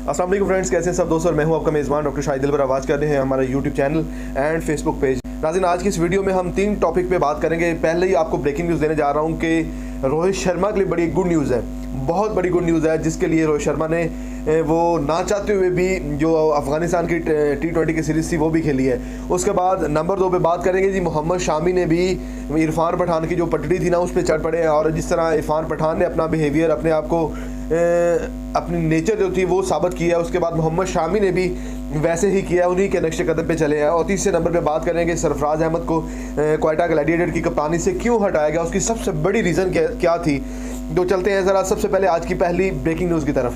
अस्सलाम वालेकुम फ्रेंड्स, कैसे हैं सब दोस्त। और मैं हूं आपका मेज़बान डॉक्टर शाहिद दिलबर। आवाज़ कर रहे हैं हमारा YouTube channel and Facebook page. नाज़रीन, आज की इस वीडियो में हम 3 टॉपिक पे बात करेंगे। पहले ही आपको ब्रेकिंग न्यूज़ देने जा रहा हूं कि रोहित शर्मा के लिए बड़ी गुड न्यूज़ है, बहुत बड़ी गुड न्यूज़ है, जिसके लिए रोहित शर्मा ने वो ना चाहते हुए भी जो अफगानिस्तान की T20 की सीरीज़ थी वो भी खेली है। उसके बाद नंबर 2 पे बात करेंगे जी, मोहम्मद शामी ने भी इरफान पठान की जो पटड़ी थी ना उस पर चढ़ पड़े हैं। और जिस तरह इरफान पठान ने अपना बिहेवियर, अपने आप को, अपनी नेचर जो थी वो साबित किया है, उसके बाद मोहम्मद शामी ने भी वैसे ही किया, उन्हीं के नक्शे कदम पे चले हैं। और तीसरे नंबर पे बात करेंगे सरफराज अहमद को क्वेटा ग्लैडिएटर की कप्तानी से क्यों हटाया गया, उसकी सबसे बड़ी रीज़न क्या थी। तो चलते हैं ज़रा सबसे पहले आज की पहली ब्रेकिंग न्यूज़ की तरफ।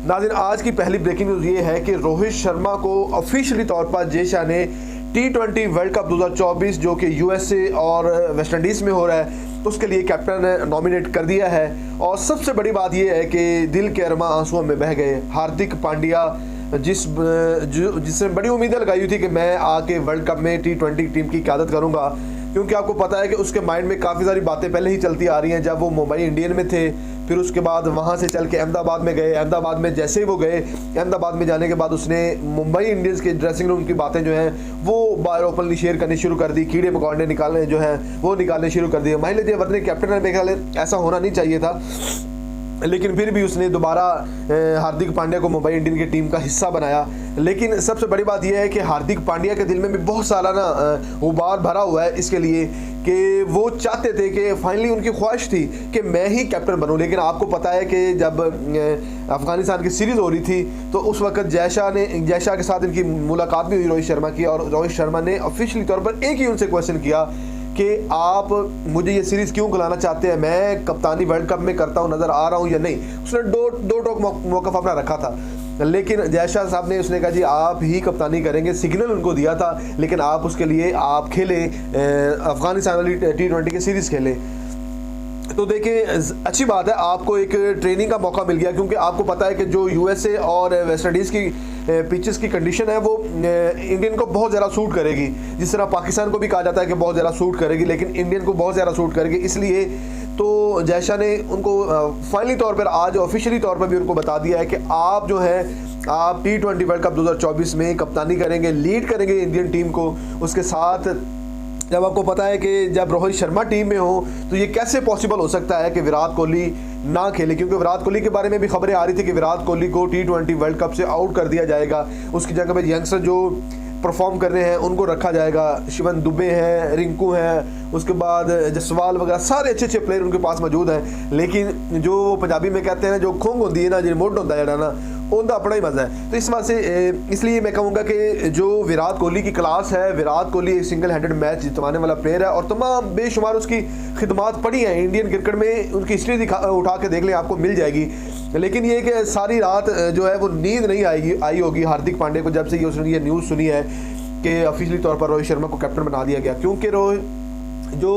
नाज़रीन, आज की पहली ब्रेकिंग न्यूज़ ये है कि रोहित शर्मा को ऑफिशियली तौर पर जेशा ने T20 वर्ल्ड कप 2024 जो कि USA और वेस्ट इंडीज़ में हो रहा है उसके लिए कैप्टन नॉमिनेट कर दिया है। और सबसे बड़ी बात यह है कि दिल के अरमा आंसुओं में बह गए। हार्दिक पांड्या जिसने बड़ी उम्मीदें लगाई हुई थी कि मैं आके वर्ल्ड कप में T20 टीम की क़यादत करूंगा, क्योंकि आपको पता है कि उसके माइंड में काफ़ी सारी बातें पहले ही चलती आ रही हैं। जब वो मुंबई इंडियन में थे, फिर उसके बाद वहाँ से चल के अहमदाबाद में गए। अहमदाबाद में जैसे ही वो गए, अहमदाबाद में जाने के बाद उसने मुंबई इंडियंस के ड्रेसिंग रूम की बातें जो हैं वो बाहर ओपनली शेयर करनी शुरू कर दी। कीड़े मकोड़े निकालने जो हैं वो निकालने शुरू कर दिए। मान लीजिए वरना कैप्टन ने देखा ऐसा होना नहीं चाहिए था, लेकिन फिर भी उसने दोबारा हार्दिक पांड्या को मुंबई इंडियन की टीम का हिस्सा बनाया। लेकिन सबसे बड़ी बात यह है कि हार्दिक पांड्या के दिल में भी बहुत सारा गुबार भरा हुआ है इसके लिए कि वो चाहते थे कि फाइनली उनकी ख्वाहिश थी कि मैं ही कैप्टन बनूं। लेकिन आपको पता है कि जब अफगानिस्तान की सीरीज़ हो रही थी तो उस वक्त जयशा के साथ इनकी मुलाकात भी हुई रोहित शर्मा की। और रोहित शर्मा ने ऑफिशियली तौर पर एक ही उनसे क्वेश्चन किया कि आप मुझे ये सीरीज़ क्यों खिलाना चाहते हैं, मैं कप्तानी वर्ल्ड कप में करता हूँ नज़र आ रहा हूँ या नहीं। उसने दो टोक मौका अपना रखा था, लेकिन जयशा साहब ने उसने कहा जी आप ही कप्तानी करेंगे, सिग्नल उनको दिया था। लेकिन आप उसके लिए आप खेले अफगानिस्तान वाली T20 की सीरीज़ खेले। तो देखिए अच्छी बात है, आपको एक ट्रेनिंग का मौका मिल गया, क्योंकि आपको पता है कि जो USA और वेस्ट इंडीज़ की पिचेस की कंडीशन है वो इंडियन को बहुत ज़्यादा सूट करेगी। जिस तरह पाकिस्तान को भी कहा जाता है कि बहुत ज़्यादा सूट करेगी, लेकिन इंडियन को बहुत ज़्यादा सूट करेगी। इसलिए तो जयशा ने उनको फाइनली तौर पर आज ऑफिशियली तौर पर भी उनको बता दिया है कि आप जो है आप T20 वर्ल्ड कप 2024 में कप्तानी करेंगे, लीड करेंगे इंडियन टीम को। उसके साथ जब आपको पता है कि जब रोहित शर्मा टीम में हो तो ये कैसे पॉसिबल हो सकता है कि विराट कोहली ना खेले, क्योंकि विराट कोहली के बारे में भी खबरें आ रही थी कि विराट कोहली को T20 वर्ल्ड कप से आउट कर दिया जाएगा। उसकी जगह पे यंगस्टर जो परफॉर्म कर रहे हैं उनको रखा जाएगा। शिवन दुबे हैं, रिंकू हैं, उसके बाद जसवाल वगैरह सारे अच्छे अच्छे प्लेयर उनके पास मौजूद हैं। लेकिन जो वो पंजाबी में कहते हैं जो खोंग होती है ना, जो मोड होता है ना, उनका अपना ही मज़ा है। तो इस बात से इसलिए मैं कहूँगा कि जो विराट कोहली की क्लास है, विराट कोहली एक सिंगल हैंडेड मैच जितवाने वाला प्लेयर है। और तमाम बेशुमार उसकी खिदमात पड़ी हैं इंडियन क्रिकेट में, उनकी हिस्ट्री उठा के देख लें, आपको मिल जाएगी। लेकिन ये कि सारी रात जो है वो नींद नहीं आई होगी हार्दिक पांड्या को जब से उसने ये न्यूज़ सुनी है कि ऑफिशियली तौर पर रोहित शर्मा को कैप्टन बना दिया गया। क्योंकि जो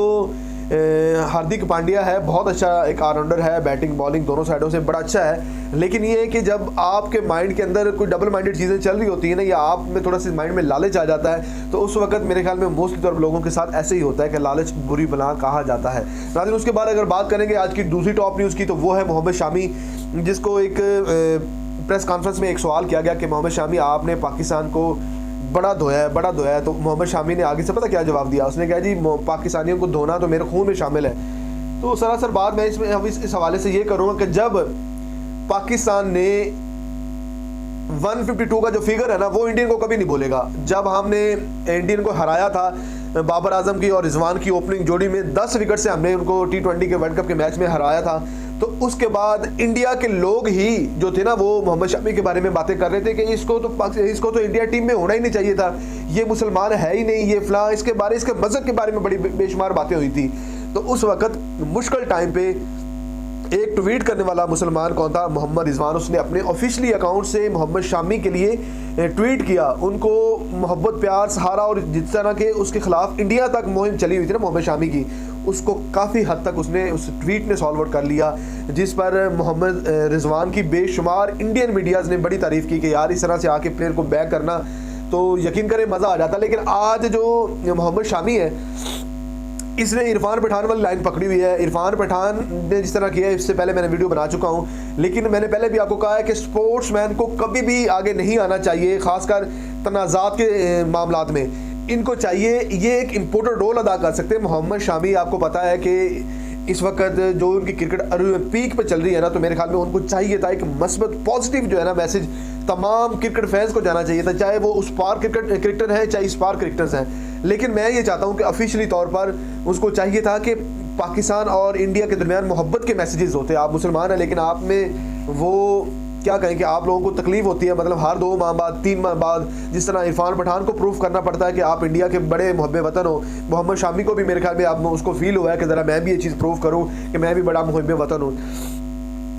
हार्दिक पांड्या है बहुत अच्छा एक ऑलराउंडर है, बैटिंग बॉलिंग दोनों साइडों से बड़ा अच्छा है। लेकिन ये है कि जब आपके माइंड के अंदर कोई डबल माइंडेड चीज़ें चल रही होती है ना, या आप में थोड़ा सा माइंड में लालच आ जाता है, तो उस वक्त मेरे ख्याल में मोस्टली तौर पर लोगों के साथ ऐसे ही होता है कि लालच बुरी बला कहा जाता है। नाज़रीन, उसके बाद अगर बात करेंगे आज की दूसरी टॉप न्यूज़ की, तो वो है मोहम्मद शामी, जिसको एक प्रेस कॉन्फ्रेंस में एक सवाल किया गया कि मोहम्मद शामी आपने पाकिस्तान को बड़ा धोया है। तो मोहम्मद शामी ने आगे से पता क्या जवाब दिया, उसने कहा जी पाकिस्तानियों को धोना तो मेरे खून में शामिल है। तो सरासर बात मैं इसमें अब इस हवाले से ये करूँगा कि जब पाकिस्तान ने 152 का जो फिगर है ना वो इंडियन को कभी नहीं बोलेगा। जब हमने इंडियन को हराया था बाबर आजम की और रिजवान की ओपनिंग जोड़ी में 10 विकेट से हमने उनको T20 के वर्ल्ड कप के मैच में हराया था, तो उसके बाद इंडिया के लोग ही जो थे ना वो मोहम्मद शामी के बारे में बातें कर रहे थे कि इसको तो इंडिया टीम में होना ही नहीं चाहिए था, ये मुसलमान है ही नहीं, ये फला, इसके मज़हब के बारे में बड़ी बेशुमार बातें हुई थी। तो उस वक्त मुश्किल टाइम पे एक ट्वीट करने वाला मुसलमान कौन था, मोहम्मद रिजवान। उसने अपने ऑफिशियली अकाउंट से मोहम्मद शामी के लिए ट्वीट किया, उनको मोहब्बत प्यार सहारा, और जिस तरह के उसके खिलाफ इंडिया तक मुहिम चली हुई थी ना मोहम्मद शामी की, उसको काफ़ी हद तक उसने उस ट्वीट ने सॉल्व आउट कर लिया, जिस पर मोहम्मद रिजवान की बेशुमार इंडियन मीडियाज़ ने बड़ी तारीफ़ की कि यार इस तरह से आके प्लेयर को बैक करना तो यकीन करें मज़ा आ जाता। लेकिन आज जो मोहम्मद शामी है इसने इरफान पठान वाली लाइन पकड़ी हुई है। इरफान पठान ने जिस तरह किया है, इससे पहले मैंने वीडियो बना चुका हूँ, लेकिन मैंने पहले भी आपको कहा है कि स्पोर्ट्समैन को कभी भी आगे नहीं आना चाहिए, खासकर तनाज़ात के मामलात में। इनको चाहिए, ये एक इम्पोर्टेंट रोल अदा कर सकते हैं। मोहम्मद शामी, आपको पता है कि इस वक्त जो उनकी क्रिकेट पीक पे चल रही है ना, तो मेरे ख्याल में उनको चाहिए था एक मस्बत पॉजिटिव जो है ना मैसेज तमाम क्रिकेट फैंस को जाना चाहिए था, चाहे वो उस पार क्रिकेटर हैं चाहे इस पार क्रिकेटर्स हैं। लेकिन मैं ये चाहता हूँ कि ऑफिशियली तौर पर उसको चाहिए था कि पाकिस्तान और इंडिया के दरमियान मोहब्बत के मैसेजेस होते हैं। आप मुसलमान हैं, लेकिन आप में वो क्या कहें कि आप लोगों को तकलीफ होती है, मतलब हर 2 माह बाद 3 माह बाद जिस तरह इरफान पठान को प्रूफ करना पड़ता है कि आप इंडिया के बड़े मुहब्बे वतन हो, मोहम्मद शामी को भी मेरे ख्याल में आप उसको फील हुआ है कि ज़रा मैं भी ये चीज़ प्रूफ करूँ कि मैं भी बड़ा मुहब्बे वतन हूँ।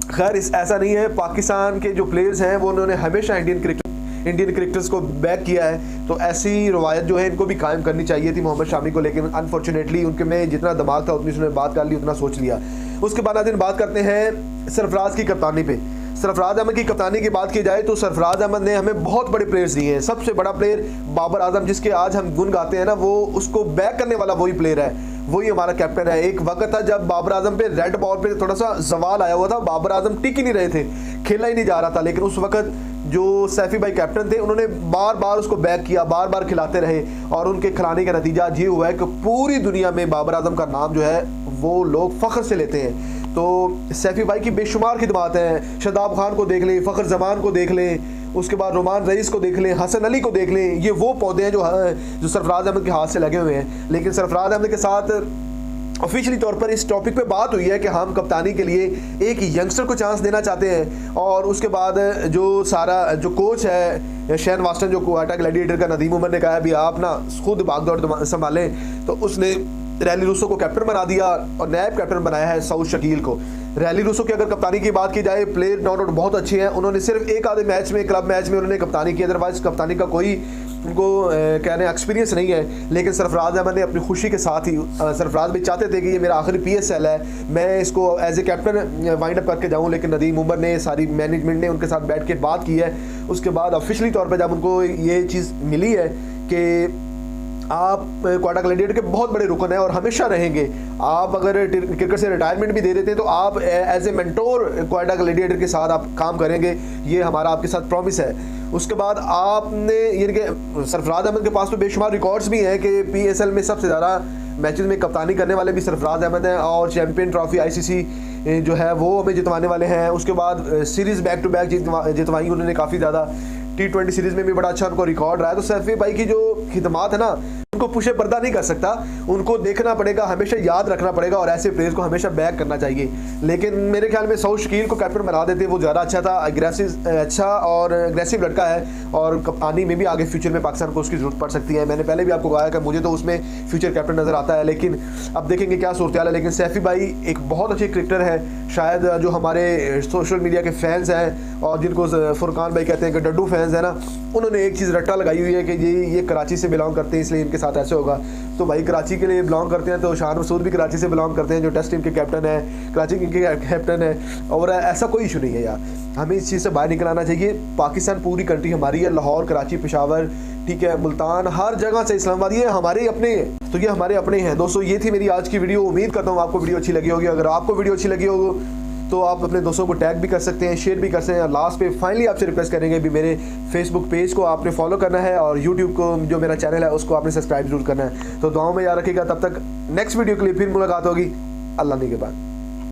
खैर ऐसा नहीं है, पाकिस्तान के जो प्लेयर्स हैं वो उन्होंने हमेशा इंडियन क्रिकेटर्स को बैक किया है, तो ऐसी रवायत जो है इनको भी कायम करनी चाहिए थी मोहम्मद शामी को, लेकिन अनफॉर्चुनेटली उनके में जितना दिमाग था उतनी उन्होंने बात कर ली, उतना सोच लिया। उसके बाद आज बात करते हैं सरफराज की कप्तानी पे। सरफराज अहमद की कप्तानी की बात की जाए तो सरफराज अहमद ने हमें बहुत बड़े प्लेयर्स दिए हैं। सबसे बड़ा प्लेयर बाबर आजम, जिसके आज हम गुण गाते हैं ना, वो उसको बैक करने वाला वही प्लेयर है, वही हमारा कैप्टन है। एक वक्त था जब बाबर आजम पे रेड बॉल पे थोड़ा सा सवाल आया हुआ था, बाबर आजम टिक ही नहीं रहे थे, खेला ही नहीं जा रहा था, लेकिन उस वक्त जो सैफी भाई कैप्टन थे उन्होंने बार बार उसको बैक किया, बार बार खिलाते रहे, और उनके खिलाने का नतीजा ये हुआ है कि पूरी दुनिया में बाबर आजम का नाम जो है वो लोग फ़ख्र से लेते हैं। तो सैफी भाई की बेशुमार खिदमात हैं, शादाब खान को देख लें, फ़ख्र जमान को देख लें, उसके बाद रोमान रईस को देख लें, हसन अली को देख लें, ये वो पौधे हैं जो सरफराज अहमद के हाथ से लगे हुए हैं। लेकिन सरफराज अहमद के साथ ऑफिशियली तौर पर इस टॉपिक पे बात हुई है कि हम कप्तानी के लिए एक यंगस्टर को चांस देना चाहते हैं, और उसके बाद जो कोच है शैन वास्टन, जो क्वेटा ग्लैडिएटर का, नदीम उमर ने कहा भी आप ना खुद भागदौड़ संभालें, तो उसने रैली रूसो को कैप्टन बना दिया और नायब कैप्टन बनाया है सऊद शकील को। रैली रूसो की अगर कप्तानी की बात की जाए, प्लेयर नो डाउट बहुत अच्छे हैं, उन्होंने सिर्फ एक आधे मैच में, क्लब मैच में उन्होंने कप्तानी की, अदरवाइज कप्तानी का कोई उनको कहने एक्सपीरियंस नहीं है। लेकिन सरफराज अहमद ने अपनी खुशी के साथ ही, सरफराज भी चाहते थे कि ये मेरा आखिरी PSL है, मैं इसको as a captain wind up करके जाऊं, लेकिन नदीम उमर ने, सारी मैनेजमेंट ने उनके साथ बैठ के बात की है। उसके बाद ऑफिशियली तौर पर जब उनको ये चीज़ मिली है कि आप क्वेटा ग्लैडिएटर के बहुत बड़े रुकन हैं और हमेशा रहेंगे, आप अगर क्रिकेट से रिटायरमेंट भी दे देते हैं तो आप as a mentor Quetta Gladiator के साथ आप काम करेंगे, ये हमारा आपके साथ प्रॉमिस है। उसके बाद आपने यानी कि सरफराज अहमद के पास तो बेशुमार रिकॉर्ड्स भी हैं कि PSL में सबसे ज़्यादा मैचेस में कप्तानी करने वाले भी सरफराज अहमद हैं, और चैम्पियन ट्रॉफी ICC जो है वो हमें जितवाने वाले हैं। उसके बाद सीरीज़ बैक टू बैक जितवाई उन्होंने काफ़ी ज़्यादा, T20 सीरीज़ में भी बड़ा अच्छा उनको रिकॉर्ड रहा है। तो सैफी भाई की जो खिदमात है ना, उनको पुशे पर्दा नहीं कर सकता, उनको देखना पड़ेगा, हमेशा याद रखना पड़ेगा, और ऐसे प्लेयर्स को हमेशा बैक करना चाहिए। लेकिन मेरे ख्याल में सऊद शकील को कैप्टन बना देते, वो ज़्यादा अच्छा था, अच्छा और एग्रेसिव लड़का है, और कप्तानी में भी आगे फ्यूचर में पाकिस्तान को उसकी ज़रूरत पड़ सकती है। मैंने पहले भी आपको कहा कि मुझे तो उसमें फ्यूचर कैप्टन नज़र आता है, लेकिन अब देखेंगे क्या सूरत हाल है। लेकिन सैफी भाई एक बहुत अच्छे क्रिकेटर है, शायद जो हमारे सोशल मीडिया के फैंस हैं और जिनको फुरकान भाई कहते हैं कि डड्डू फैंस हैं ना, उन्होंने एक चीज़ रट्टा लगाई हुई है कि ये कराची से बिलोंग करते हैं इसलिए इनके साथ ऐसे होगा। तो भाई कराची के लिए बिलोंग करते हैं, तो शान मसूद भी कराची से बिलोंग करते हैं, जो टेस्ट टीम के कैप्टन है, कराची के कैप्टन है, और ऐसा कोई इशू नहीं है यार। हमें इस चीज़ से बाहर निकल आना चाहिए। पाकिस्तान पूरी कंट्री हमारी है, लाहौर, कराची, पेशावर, ठीक है, मुल्तान, हर जगह से, इस्लामाबाद, ये हमारे अपने हैं, तो ये हमारे अपने हैं। दोस्तों ये थी मेरी आज की वीडियो, उम्मीद करता हूँ आपको वीडियो अच्छी लगी होगी। अगर आपको वीडियो अच्छी लगी हो तो आप अपने दोस्तों को टैग भी कर सकते हैं, शेयर भी कर सकते हैं। लास्ट पे फाइनली आपसे रिक्वेस्ट करेंगे भी मेरे फेसबुक पेज को आपने फॉलो करना है, और यूट्यूब को जो मेरा चैनल है उसको आपने सब्सक्राइब जरूर करना है। तो दुआओं में याद रखिएगा, तब तक नेक्स्ट वीडियो के लिए फिर मुलाकात होगी। अल्लाह ने के बाद।